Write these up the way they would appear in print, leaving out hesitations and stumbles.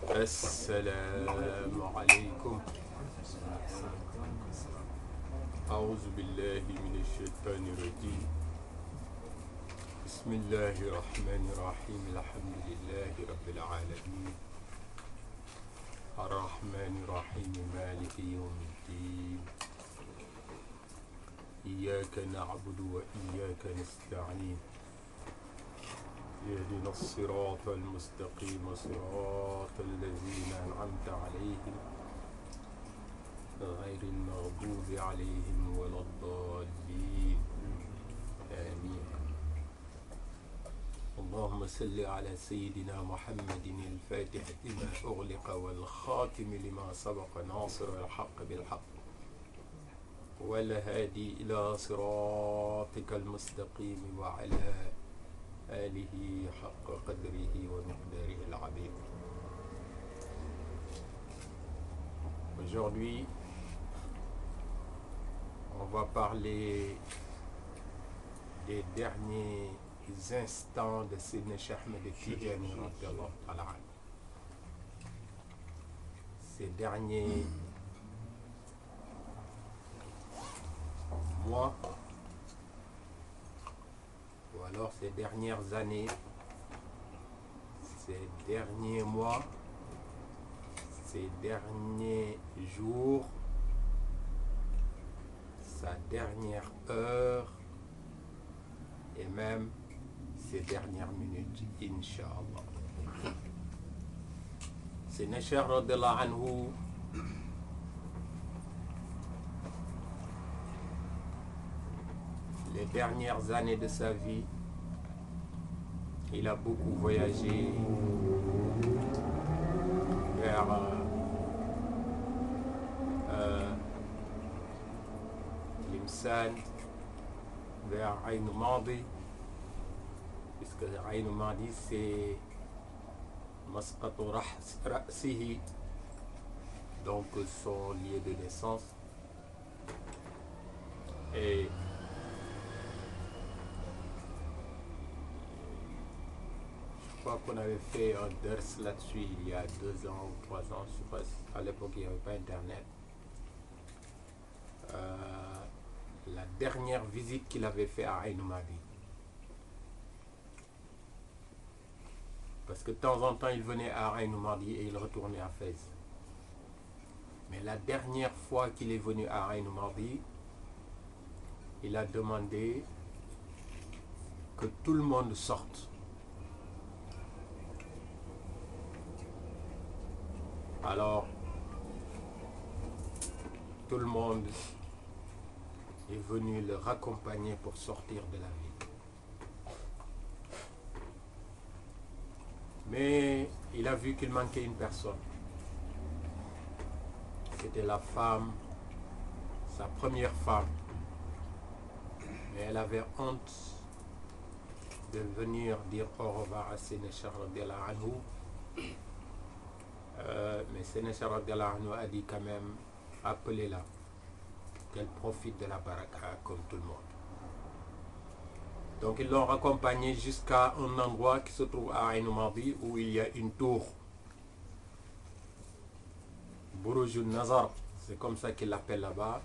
السلام عليكم. أعوذ بالله من الشيطان الرجيم. بسم الله الرحمن الرحيم. الحمد لله رب العالمين الرحمن الرحيم مالك يوم الدين. إياك نعبد وإياك نستعين. اهدنا الصراط المستقيم صراط الذين أنعمت عليهم غير المغضوب عليهم ولا الضالين. آمين. اللهم صل على سيدنا محمد الفاتح لما أغلق والخاتم لما سبق ناصر الحق بالحق والهادي إلى صراطك المستقيم وعلى آله حق قدره ومقداره العظيم. Aujourd'hui, on va parler des derniers instants de Sidna Cheikh Ahmed Tidjani radhiyallahu ta'ala anhu. Ces derniers mois ou alors ces dernières années, ces derniers mois, ces derniers jours, sa dernière heure et même ces dernières minutes, Inch'Allah. Sidna Cheikh radhiyallahu anhu les dernières années de sa vie, il a beaucoup voyagé vers Limsan, vers Aïn Madi, puisque Aïn Madi c'est Masqatu Ra'sihi, donc son lieu de naissance. Et je crois qu'on avait fait un ders là-dessus il y a 2 ans ou 3 ans, je sais pas, à l'époque il n'y avait pas internet. La dernière visite qu'il avait fait à Aïn Madi. Parce que de temps en temps il venait à Aïn Madi et il retournait à Fès. Mais la dernière fois qu'il est venu à Aïn Madi, il a demandé que tout le monde sorte. Alors, tout le monde est venu le raccompagner pour sortir de la ville. Mais il a vu qu'il manquait une personne. C'était la femme, sa première femme. Mais elle avait honte de venir dire au revoir à Sidna Cheikh radhiyallahu anhu. Mais Sidna Cheikh radhiyallahu anhu a dit quand même, appelez-la, qu'elle profite de la baraka comme tout le monde. Donc ils l'ont raccompagné jusqu'à un endroit qui se trouve à Aïn Madi où il y a une tour. Burujun Nazar, c'est comme ça qu'ils l'appellent là-bas,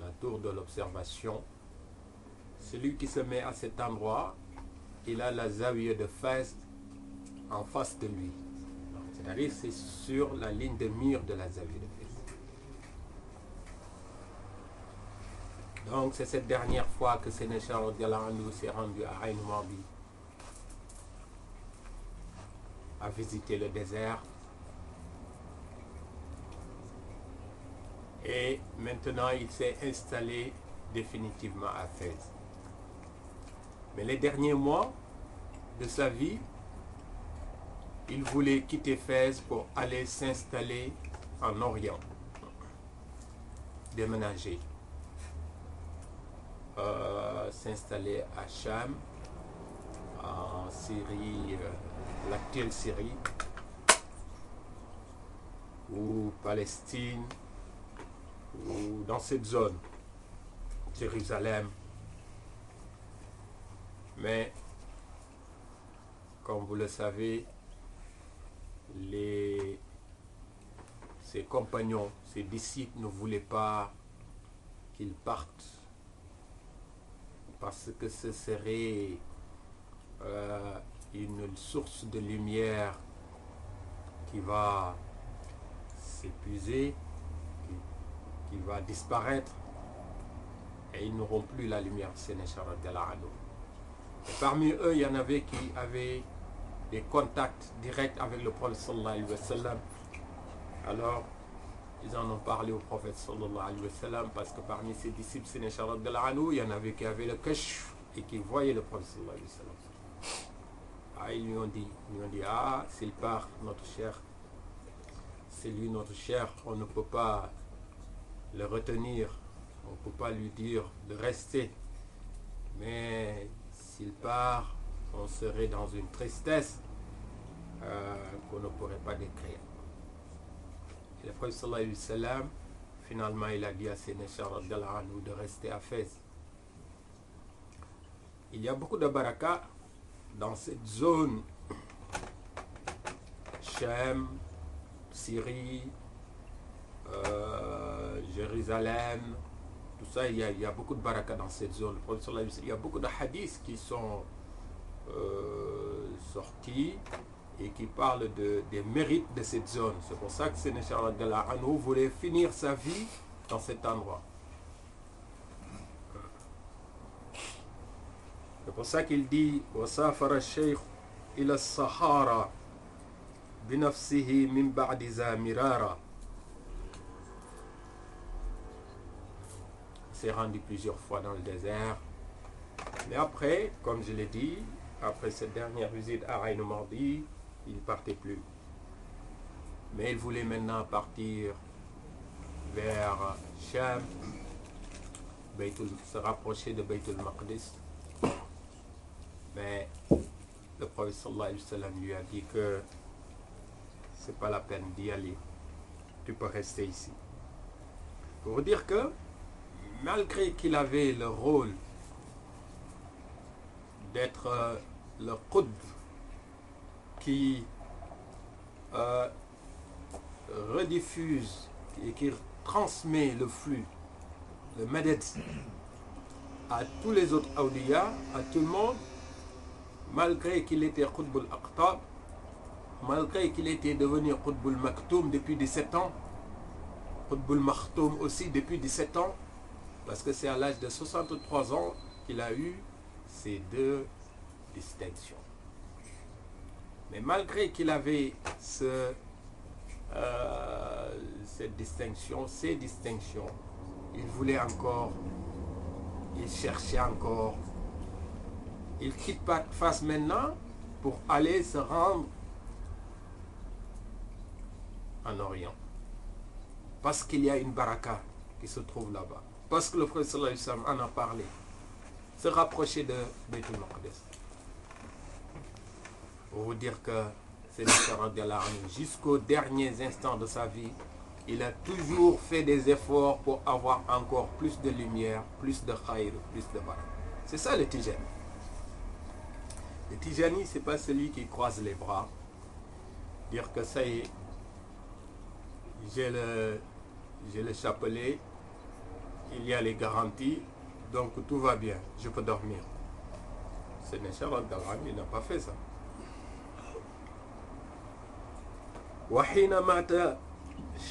la tour de l'observation. Celui qui se met à cet endroit, il a la zawiya de Fès en face de lui. C'est-à-dire c'est sur la ligne de mire de la zawiya de Fès. Donc c'est cette dernière fois que Sidna Cheikh radhiyallahu anhu s'est rendu à Aïn Madi, a visité le désert. Et maintenant il s'est installé définitivement à Fès. Mais les derniers mois de sa vie, il voulait quitter Fès pour aller s'installer en Orient, déménager, s'installer à Cham, en Syrie, l'actuelle Syrie, ou Palestine, ou dans cette zone, Jérusalem. Mais, comme vous le savez, les ses compagnons, ses disciples ne voulaient pas qu'il parte parce que ce serait une source de lumière qui va s'épuiser, qui va disparaître, et ils n'auront plus la lumière. Et parmi eux, il y en avait qui avaient des contacts directs avec le prophète sallallahu alayhi wa sallam. Alors, ils en ont parlé au prophète sallallahu alayhi wa sallam, parce que parmi ses disciples, il y en avait qui avaient le kashf et qui voyaient le prophète sallallahu alayhi wa sallam. Ah, ils lui ont dit, ah, s'il part, notre cher, c'est lui notre cher, on ne peut pas le retenir, on ne peut pas lui dire de rester. Mais s'il part, on serait dans une tristesse qu'on ne pourrait pas décrire. Et le prophète sallallahu alayhi wa sallam, finalement, il a dit à Sénéchar de rester à Fès. Il y a beaucoup de baraka dans cette zone. Shem, Syrie, Jérusalem, tout ça, il y a beaucoup de baraka dans cette zone. Il y a beaucoup de hadiths qui sont sortis et qui parlent des mérites de cette zone. C'est pour ça que Sénéchar Anhu voulait finir sa vie dans cet endroit. C'est pour ça qu'il dit وَسَافَرَ الشَّيْخُ إِلَى الصَّحَارَى بِنَفْسِهِ مِنْ بَعْدِ ذَا مِرَارًا. Il s'est rendu plusieurs fois dans le désert. Mais après, comme je l'ai dit, après cette dernière visite à Aïn Mardi, il ne partait plus. Mais il voulait maintenant partir vers Sham, se rapprocher de Bayt al-Maqdis. Mais le prophète sallallahu alayhi wa sallam lui a dit que c'est pas la peine d'y aller. Tu peux rester ici. Pour vous dire que malgré qu'il avait le rôle d'être le qutb qui rediffuse et qui transmet le flux, le madad à tous les autres awliya, à tout le monde, malgré qu'il était qutb al-aqtab, malgré qu'il était devenu qutb al-maktoum depuis 17 ans, qutb al-makhtoum aussi depuis 17 ans, parce que c'est à l'âge de 63 ans qu'il a eu ces deux distinctions. Mais malgré qu'il avait cette distinction, ces distinctions, il voulait encore, il cherchait encore. Il quitte Fès maintenant pour aller se rendre en Orient. Parce qu'il y a une baraka qui se trouve là-bas. Parce que le prophète sallallahu alayhi wa sallam en a parlé. Se rapprocher de Bayt al-Maqdis. Pour vous dire que jusqu'aux derniers instants de sa vie, il a toujours fait des efforts pour avoir encore plus de lumière, plus de khayr, plus de baraka. C'est ça le Tijani. Le Tijani, ce n'est pas celui qui croise les bras, dire que ça y est, j'ai le chapelet, il y a les garanties, donc tout va bien, je peux dormir. Sénéchar il n'a pas fait ça. وحين مات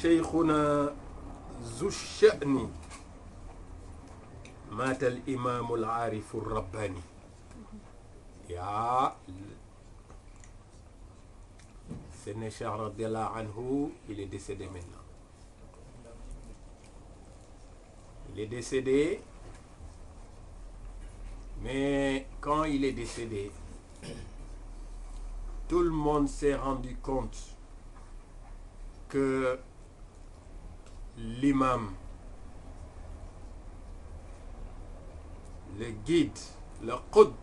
شيخنا ذو الشأن مات الإمام العارف الرباني. Sénéchar radiallahu anhu, il est décédé maintenant. Il est décédé, mais quand il est décédé, tout le monde s'est rendu compte que l'imam, le guide, le qutb,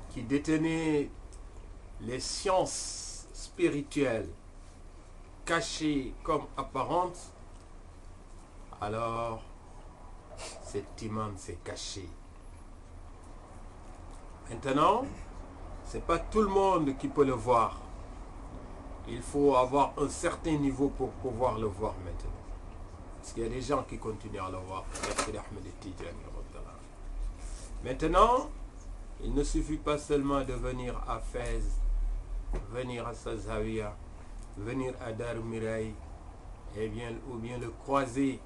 qui détenait les sciences spirituelles cachées comme apparentes, alors cet imam s'est caché. Maintenant, ce n'est pas tout le monde qui peut le voir. il faut avoir un certain niveau pour pouvoir le voir maintenant. Parce qu'il y a des gens qui continuent à le voir. Maintenant, il ne suffit pas seulement de venir à Fès, venir à sa Zawiya, venir à Dar Miraï, ou bien le croiser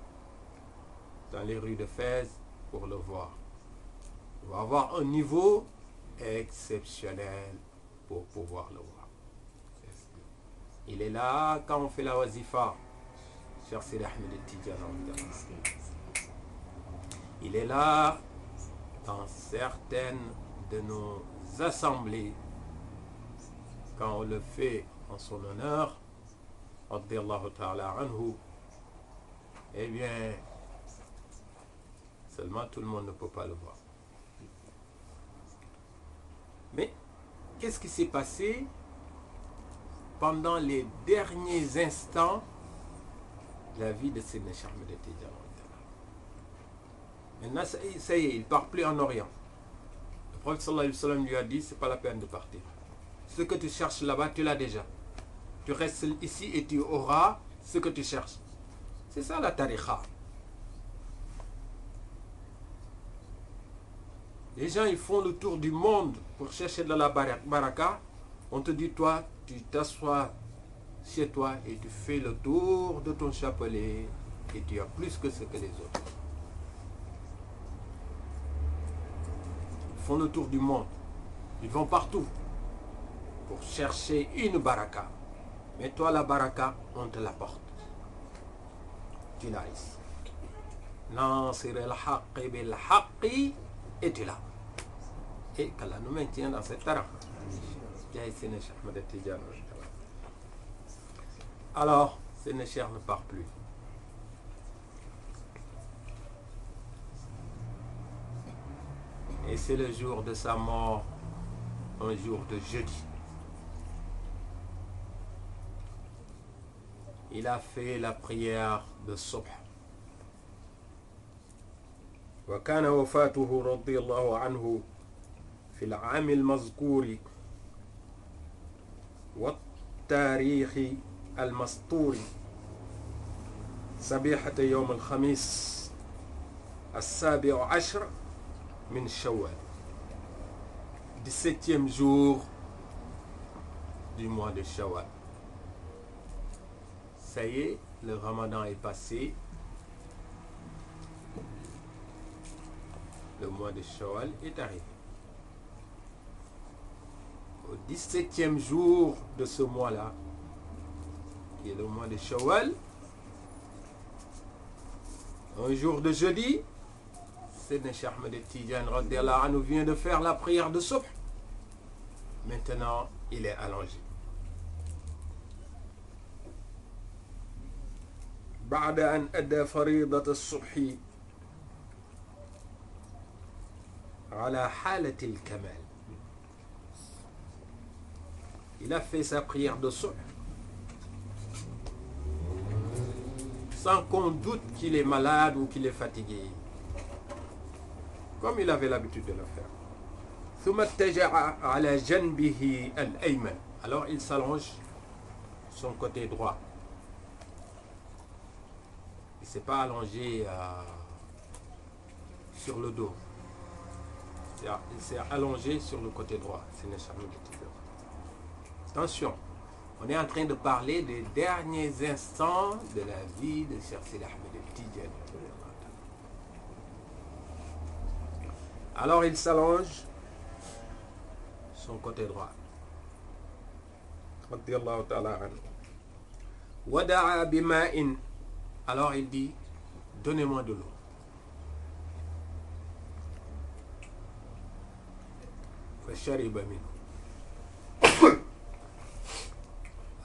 dans les rues de Fès pour le voir. Il va avoir un niveau exceptionnel pour pouvoir le voir. Il est là quand on fait la wazifa, cher Sidi Ahmed Tidjani. Il est là dans certaines de nos assemblées quand on le fait en son honneur, radiyallahu ta'ala anhu. Eh bien, seulement tout le monde ne peut pas le voir. Mais qu'est-ce qui s'est passé pendant les derniers instants de la vie de Sayyidina Cheikh Ahmed Tidjani? Maintenant, ça y est, il ne part plus en Orient. Le prophète sallallahu alayhi wa sallam lui a dit, c'est pas la peine de partir. Ce que tu cherches là-bas, tu l'as déjà. Tu restes ici et tu auras ce que tu cherches. C'est ça la tariqa. Les gens, ils font le tour du monde pour chercher de la baraka. On te dit, toi, tu t'assois chez toi et tu fais le tour de ton chapelet et tu as plus que ce que les autres. Ils font le tour du monde. Ils vont partout pour chercher une baraka. Mais toi, la baraka, on te l'apporte. Tu l'as ici. Nasir al-Haqqi bil-Haqqi, et tu l'as. Et qu'Allah nous maintient dans cette tariqa. Alors, Sayyidina Cheikh ne part plus. Et c'est le jour de sa mort, un jour de jeudi. Il a fait la prière de Subh. وكان وفاته رضي الله عنه في العام المذكور والتاريخ المسطور صبيحة يوم الخميس 17 من شوال 17e jour du mois de Shawwal. Ça y est, le Ramadan est passé. Le mois de Shawwal est arrivé. Au 17e jour de ce mois-là, qui est le mois de Shawwal, un jour de jeudi, Sayyidina Cheikh Ahmed Tidjani radiyallahu anhu vient de faire la prière de Subh. Maintenant, il est allongé. بعد أن أدى فريضة الصبح على حالة الكمال. Il a fait sa prière de subh sans qu'on doute qu'il est malade ou qu'il est fatigué, comme il avait l'habitude de le faire. ثم اتجع على جنبه الأيمن. Alors il s'allonge son côté droit. Il ne s'est pas allongé sur le dos. Il s'est allongé sur le côté droit. Attention, on est en train de parler des derniers instants de la vie de Cheikh Sidi Ahmed Tidjani. Alors il s'allonge son côté droit. Radiyallahu ta'ala anhu. Wada'a bima'in. Alors il dit, donnez-moi de l'eau. Fashariba minhu.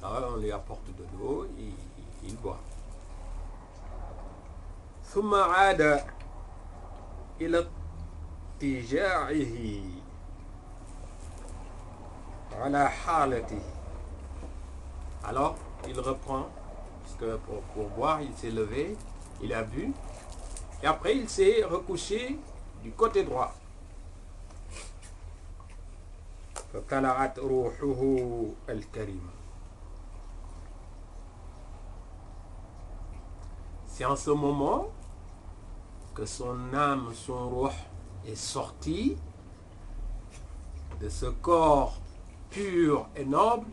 Alors on lui apporte de l'eau et il boit. ثم عاد إلى اضطجاعه على حالته. Alors il reprend. Parce que pour boire, il s'est levé, il a bu, et après il s'est recouché du côté droit. فطلعت روحه الكريمة. C'est en ce moment que son âme, son ruh est sorti de ce corps pur et noble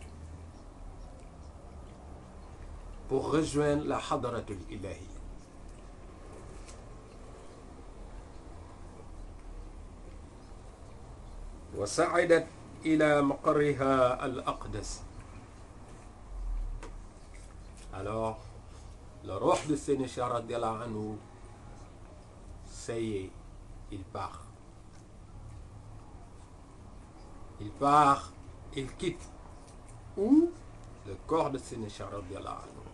pour rejoindre la hadratul ilahi. Wa sa'idat ila maqarriha al-aqdas. Alors, le roi de Sénéchal radiallahu anhu, ça y est, il part. Il part, il quitte. Où? Le corps de Sénéchal radiallahu anhu.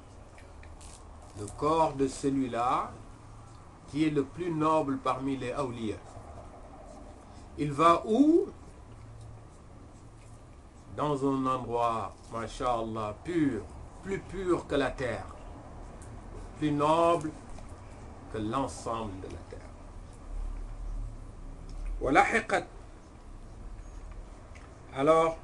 Le corps de celui-là qui est le plus noble parmi les awliya. Il va où? Dans un endroit, masha'Allah, pur, plus pur que la terre, plus noble que l'ensemble de la terre. Walahiqat. Alors,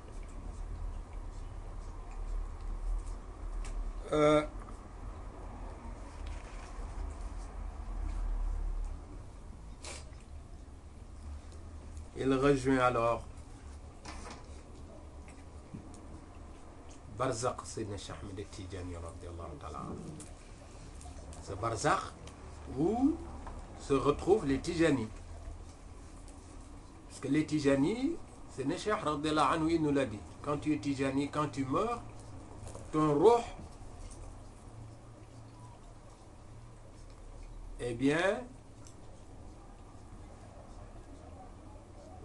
il rejoint alors Barzakh Sayyidina Cheikh Ahmed Tidjani radiyallahu ta'ala. Ce Barzakh où se retrouvent les Tidjani. Parce que les Tidjani, Sayyidina Cheikh radiyallahu anhu, il nous l'a dit. Quand tu es Tidjani, quand tu meurs, ton ruh, eh bien,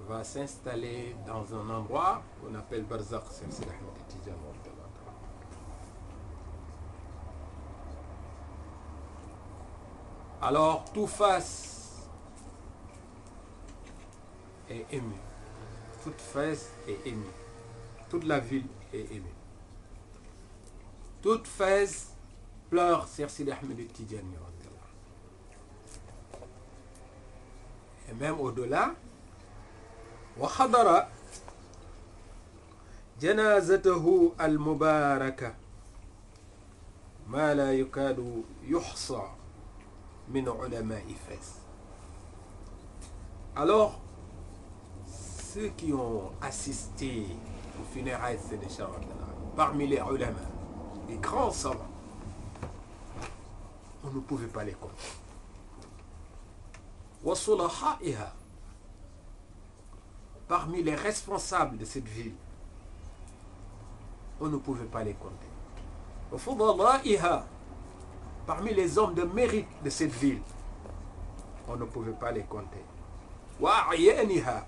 va s'installer dans un endroit qu'on appelle Barzakh Sayyidina Ahmed Tidjani. Alors, tout Fès est ému. Toute Fès est émue. Toute la ville est émue. Toute Fès pleure sur Sidi Ahmed Tidjani. Et même au-delà, وحضر جنازته المباركة ما لا يكاد يحصى من علماء Fès. Alors, ceux qui ont assisté aux funérailles de Sénéchal parmi les ulama, les grands savants, on ne pouvait pas les compter. وصلحائها, parmi les responsables de cette ville, on ne pouvait pas les compter. وفضلائها, parmi les hommes de mérite de cette ville, on ne pouvait pas les compter. وأعيانها,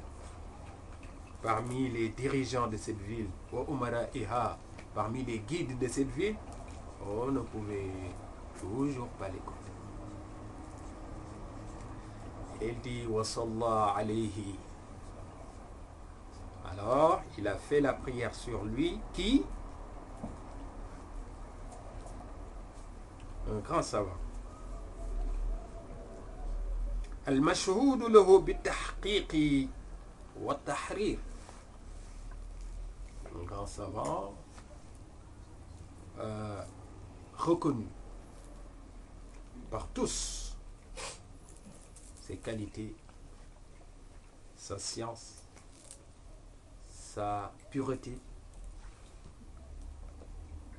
parmi les dirigeants de cette ville, وأمرائها, parmi les guides de cette ville, on ne pouvait toujours pas les compter. Il dit وصلى عليه. Alors, il a fait la prière sur lui, qui? Un grand savant. المشهود له بالتحقيق والتحرير. Un grand savant reconnu par tous, ses qualités, sa science, sa pureté,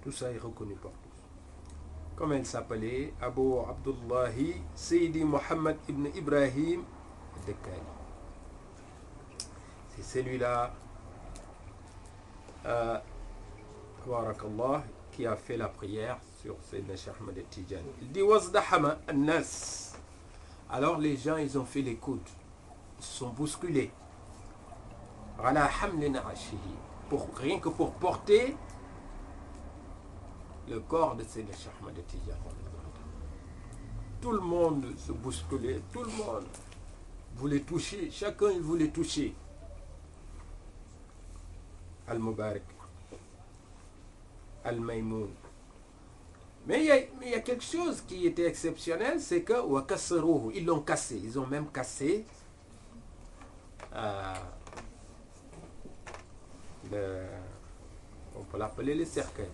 tout ça est reconnu par tous. Comment il s'appelait? Abu Abdullahi Seydi Mohammed ibn Ibrahim Dekkali. C'est celui-là, tabarakallah, qui a fait la prière sur Sayyidina Cheikh Ahmed Tidjani. Il dit Wazdahama an-nas. Alors les gens, ils ont fait les coudes, ils se sont bousculés. Ala hamlin ashihi, rien que pour porter le corps de Sayyidina Cheikh Ahmed Tidjani. Tout le monde se bousculait, tout le monde voulait toucher, chacun il voulait toucher Al-Mubarak, Al-Maymoun. Mais il y a quelque chose qui était exceptionnel, c'est que ils l'ont cassé, ils ont même cassé on peut l'appeler le cercueil.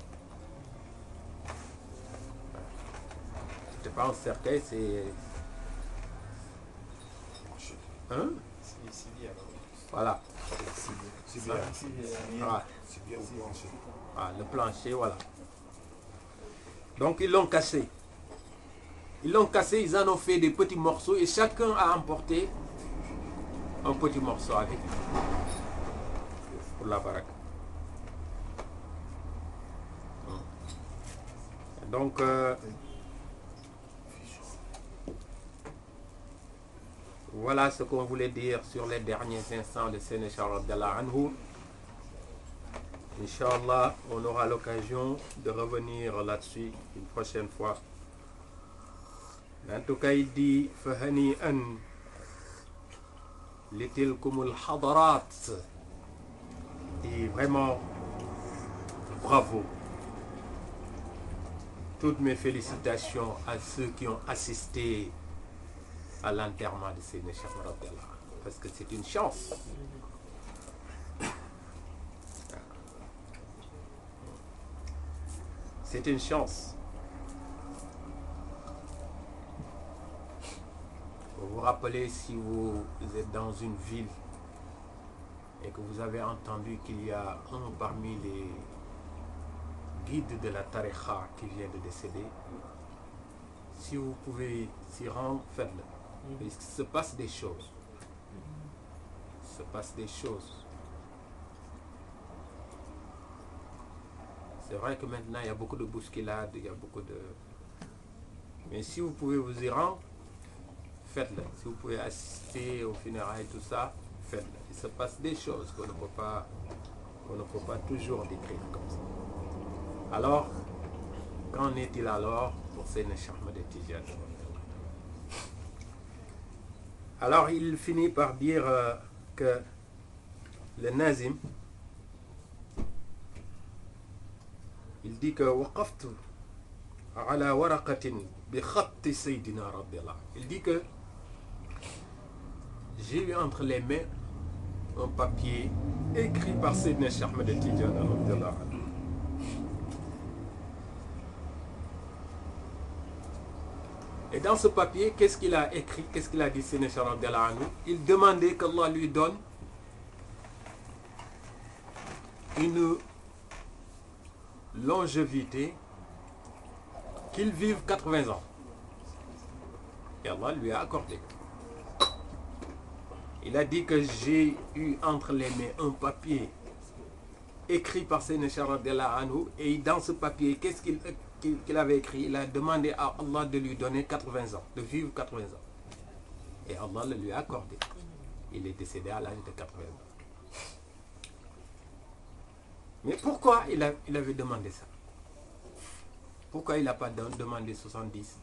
C'est pas un cercueil, c'est... Hein? Voilà. C'est bien. Voilà. C'est bien au plancher. Ah, le plancher, voilà. Donc ils l'ont cassé. Ils l'ont cassé, ils en ont fait des petits morceaux et chacun a emporté un petit morceau avec lui pour la baraque. Donc, voilà ce qu'on voulait dire sur les derniers instants de Sénéchal Radiallahu Anhu. Inch'Allah, on aura l'occasion de revenir là-dessus une prochaine fois. En tout cas, il dit Fahani'an litilkumul hadarat. Et vraiment, bravo. Toutes mes félicitations à ceux qui ont assisté à l'enterrement de Sénéchal Radiallahu Anhu. Parce que c'est une chance. C'est une chance. Vous vous rappelez, si vous êtes dans une ville et que vous avez entendu qu'il y a un parmi les guides de la tariqa qui vient de décéder, si vous pouvez s'y rendre, faites-le. Il se passe des choses. Il se passe des choses. C'est vrai que maintenant, il y a beaucoup de bousculades, il y a beaucoup de... Mais si vous pouvez vous y rendre, faites-le. Si vous pouvez assister aux funérailles, tout ça, faites-le. Il se passe des choses qu'on ne peut pas toujours décrire comme ça. Alors, qu'en est-il alors pour Sénéchal Ahmed Tidiane? Alors, il finit par dire que le Nazim, il dit que waqaftu ala waraqatin bi khatti sayyidina radiyallahu. Il dit que j'ai eu entre les mains un papier écrit par Sénéchal Ahmed Tidiane radiyallahu. Et dans ce papier, qu'est-ce qu'il a écrit? Qu'est-ce qu'il a dit Sénéchal radiyallahu anhu? Il demandait qu'Allah lui donne une longévité, qu'il vive 80 ans. Et Allah lui a accordé. Il a dit que j'ai eu entre les mains un papier écrit par Sénéchal radiyallahu anhu, et dans ce papier, qu'est-ce qu'il avait écrit? Il a demandé à Allah de lui donner 80 ans, de vivre 80 ans. Et Allah le lui a accordé. Il est décédé à l'âge de 80 ans. Mais pourquoi il avait demandé ça? Pourquoi il n'a pas demandé 70,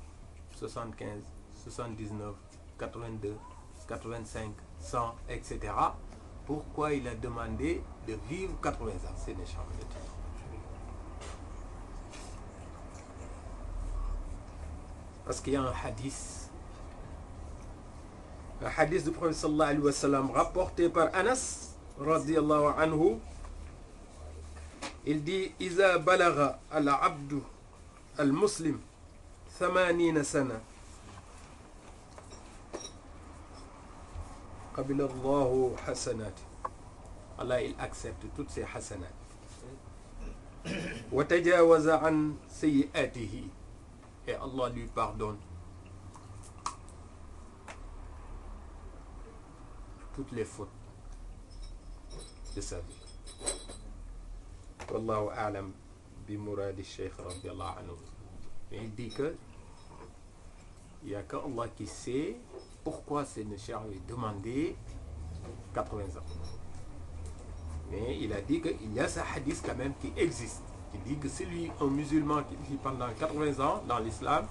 75, 79, 82, 85, 100, etc. Pourquoi il a demandé de vivre 80 ans? C'est des champs de temps. Parce qu'il y a un hadith du prophète sallallahu alayhi wa sallam rapporté par Anas radiyallahu anhu. Il dit Iza balagha al-abdu al-muslim 80 sana qabila Allahu hasanati. Allah, il accepte toutes ces hasanat. Wa tajawaza an sayyi'atihi. Et Allah lui pardonne toutes les fautes de sa vie. Wallahu a'lam bi muradi Cheikh radiyallahu anhu. Mais il dit que il n'y a qu'Allah qui sait pourquoi Sénéchal avait demandé 80 ans. Mais il a dit qu'il y a ce hadith quand même qui existe. Il dit que celui, un musulman qui vit pendant 80 ans dans l'islam,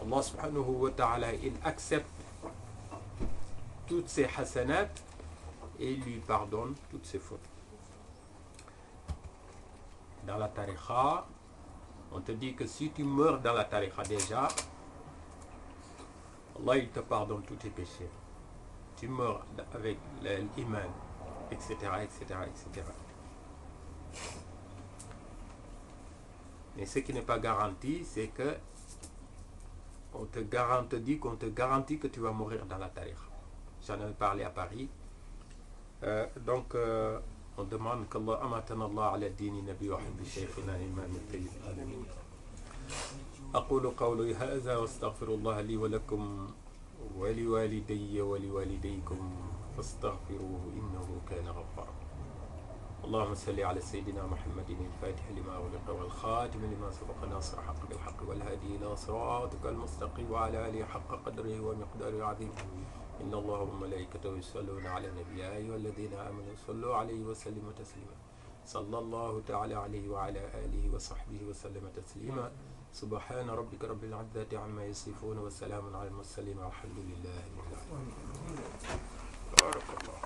Allah subhanahu wa ta'ala, il accepte toutes ses hasanat et il lui pardonne toutes ses fautes. Dans la tariqa, on te dit que si tu meurs dans la tariqa déjà, Allah il te pardonne tous tes péchés. Tu meurs avec l'iman, etc., etc., etc. Mais ce qui n'est pas garanti, c'est que on te garantit que tu vas mourir dans la tariqa. J'en avais parlé à Paris. Donc, on demande qu'Allah amatana Allah ala dini nabi wa habbi shaykhina imam al-tayyib. أقول قولي هذا واستغفر الله لي ولكم ولوالدي ولوالديكم فاستغفروه إنه كان غفارا. اللهم صل على سيدنا محمد الفاتح لما أغلق والخاتم لما سبق ناصر الحق بالحق والهادي إلى صراطك المستقيم وعلى آله حق قدره ومقداره العظيم. إن الله وملائكته يصلون على النبي يا أيها الذين آمنوا صلوا عليه وسلموا تسليما. صلى الله تعالى عليه وعلى آله وصحبه وسلم تسليما. سبحان ربك رب العزة عما يصفون وسلام على المرسلين والحمد لله رب العالمين. بارك الله.